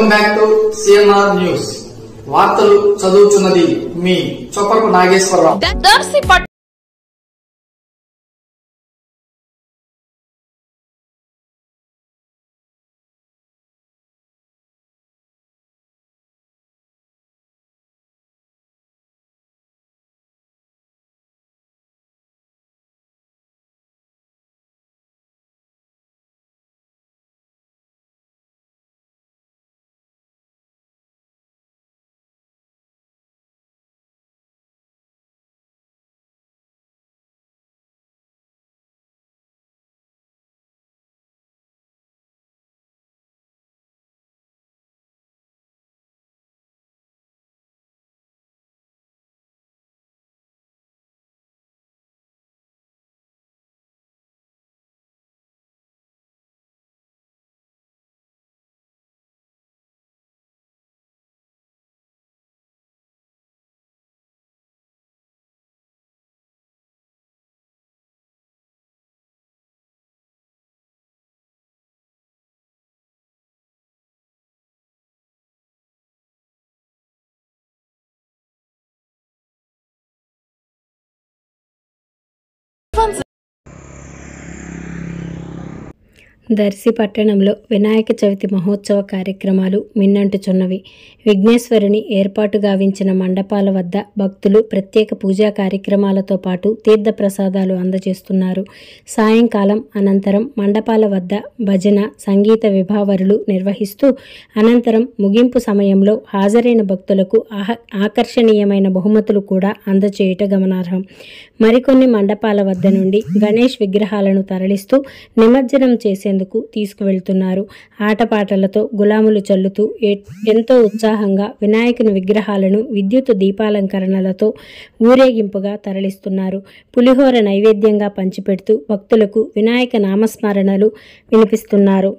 Welcome back to CMR news. వార్తలు చదువుతున్నది మీ చొప్పకు నాగేశ్వరరావు. దర్శి పట్టణంలో వినాయక చవితి మహోత్సవ కార్యక్రమాలు మిన్నంటుచున్నవి. విఘ్నేశ్వరుని ఏర్పాటు గావించిన మండపాల వద్ద భక్తులు ప్రత్యేక పూజా కార్యక్రమాలతో పాటు తీర్థ ప్రసాదాలు అందజేస్తున్నారు. సాయంకాలం అనంతరం మండపాల వద్ద భజన, సంగీత విభావరులు నిర్వహిస్తూ అనంతరం ముగింపు సమయంలో హాజరైన భక్తులకు ఆకర్షణీయమైన బహుమతులు కూడా అందజేయుట గమనార్హం. మరికొన్ని మండపాల వద్ద నుండి గణేష్ విగ్రహాలను తరలిస్తూ నిమజ్జనం చేసేందుకు తీసుకువెళ్తున్నారు. ఆటపాటలతో గులాములు చల్లుతూ ఎంతో ఉత్సాహంగా వినాయకుని విగ్రహాలను విద్యుత్ దీపాలంకరణలతో ఊరేగింపుగా తరలిస్తున్నారు. పులిహోర నైవేద్యంగా పంచిపెడుతూ భక్తులకు వినాయక నామస్మరణలు వినిపిస్తున్నారు.